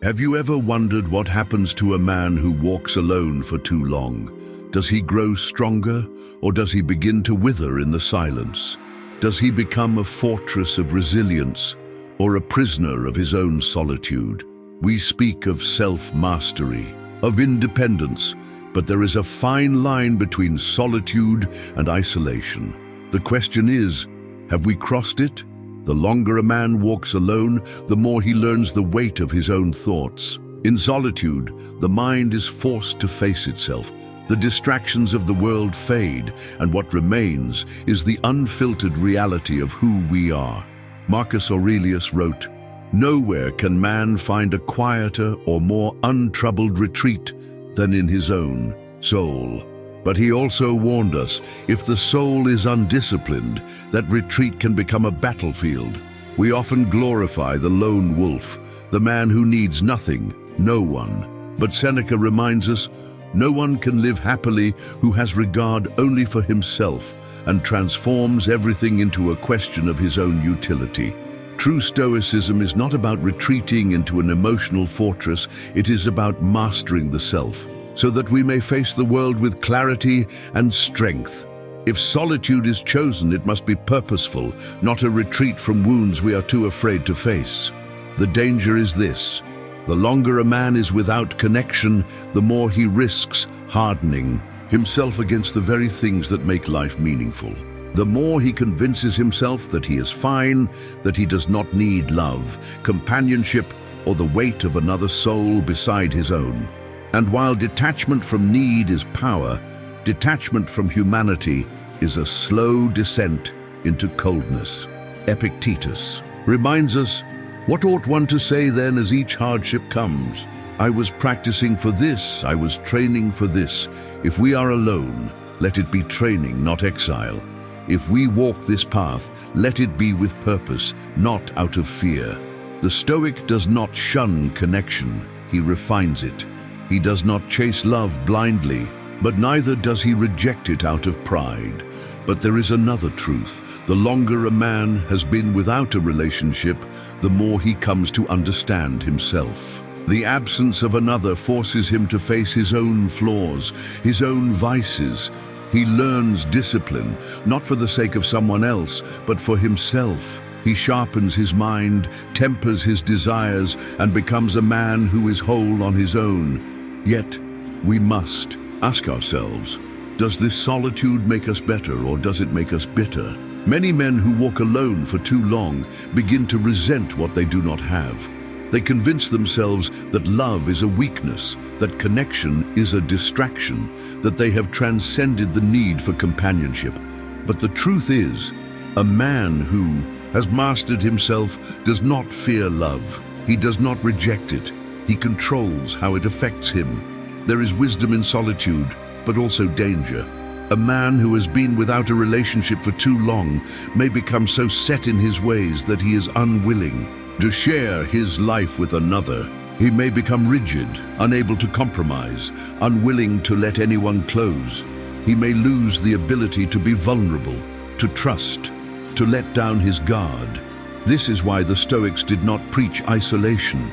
Have you ever wondered what happens to a man who walks alone for too long? Does he grow stronger, or does he begin to wither in the silence? Does he become a fortress of resilience, or a prisoner of his own solitude? We speak of self-mastery, of independence, but there is a fine line between solitude and isolation. The question is, have we crossed it? The longer a man walks alone, the more he learns the weight of his own thoughts. In solitude, the mind is forced to face itself. The distractions of the world fade, and what remains is the unfiltered reality of who we are. Marcus Aurelius wrote, "Nowhere can man find a quieter or more untroubled retreat than in his own soul." But he also warned us, if the soul is undisciplined, that retreat can become a battlefield. We often glorify the lone wolf, the man who needs nothing, no one. But Seneca reminds us, no one can live happily who has regard only for himself and transforms everything into a question of his own utility. True Stoicism is not about retreating into an emotional fortress, it is about mastering the self, so that we may face the world with clarity and strength. If solitude is chosen, it must be purposeful, not a retreat from wounds we are too afraid to face. The danger is this: the longer a man is without connection, the more he risks hardening himself against the very things that make life meaningful. The more he convinces himself that he is fine, that he does not need love, companionship, or the weight of another soul beside his own. And while detachment from need is power, detachment from humanity is a slow descent into coldness. Epictetus reminds us, "What ought one to say then as each hardship comes? I was practicing for this, I was training for this. If we are alone, let it be training, not exile. If we walk this path, let it be with purpose, not out of fear." The Stoic does not shun connection, he refines it. He does not chase love blindly, but neither does he reject it out of pride. But there is another truth. The longer a man has been without a relationship, the more he comes to understand himself. The absence of another forces him to face his own flaws, his own vices. He learns discipline, not for the sake of someone else, but for himself. He sharpens his mind, tempers his desires, and becomes a man who is whole on his own. Yet, we must ask ourselves, does this solitude make us better, or does it make us bitter? Many men who walk alone for too long begin to resent what they do not have. They convince themselves that love is a weakness, that connection is a distraction, that they have transcended the need for companionship. But the truth is, a man who has mastered himself does not fear love. He does not reject it. He controls how it affects him. There is wisdom in solitude, but also danger. A man who has been without a relationship for too long may become so set in his ways that he is unwilling to share his life with another. He may become rigid, unable to compromise, unwilling to let anyone close. He may lose the ability to be vulnerable, to trust, to let down his guard. This is why the Stoics did not preach isolation.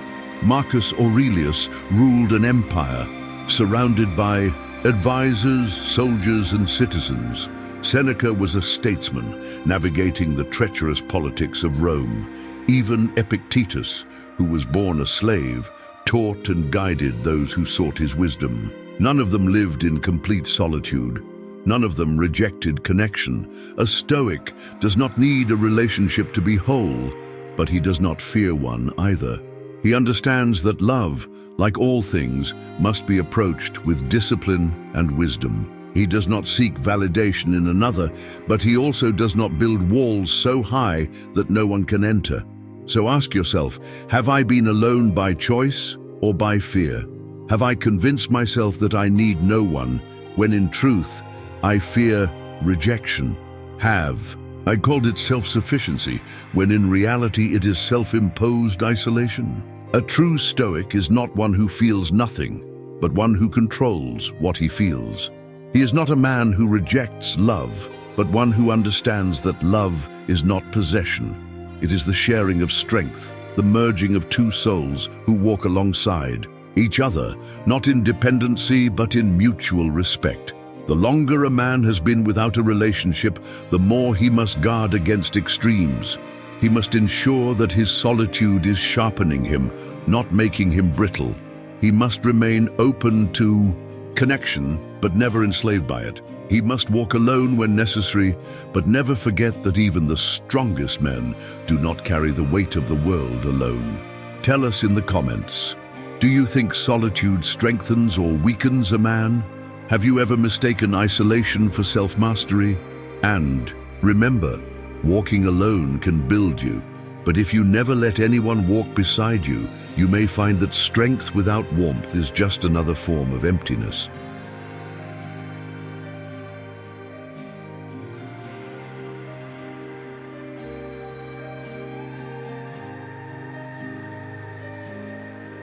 Marcus Aurelius ruled an empire, surrounded by advisors, soldiers, and citizens. Seneca was a statesman, navigating the treacherous politics of Rome. Even Epictetus, who was born a slave, taught and guided those who sought his wisdom. None of them lived in complete solitude. None of them rejected connection. A Stoic does not need a relationship to be whole, but he does not fear one either. He understands that love, like all things, must be approached with discipline and wisdom. He does not seek validation in another, but he also does not build walls so high that no one can enter. So ask yourself, have I been alone by choice or by fear? Have I convinced myself that I need no one, when in truth, I fear rejection? Have I called it self-sufficiency, when in reality it is self-imposed isolation? A true Stoic is not one who feels nothing, but one who controls what he feels. He is not a man who rejects love, but one who understands that love is not possession. It is the sharing of strength, the merging of two souls who walk alongside each other, not in dependency but in mutual respect. The longer a man has been without a relationship, the more he must guard against extremes. He must ensure that his solitude is sharpening him, not making him brittle. He must remain open to connection, but never enslaved by it. He must walk alone when necessary, but never forget that even the strongest men do not carry the weight of the world alone. Tell us in the comments, do you think solitude strengthens or weakens a man? Have you ever mistaken isolation for self-mastery? And remember, walking alone can build you, but if you never let anyone walk beside you, you may find that strength without warmth is just another form of emptiness.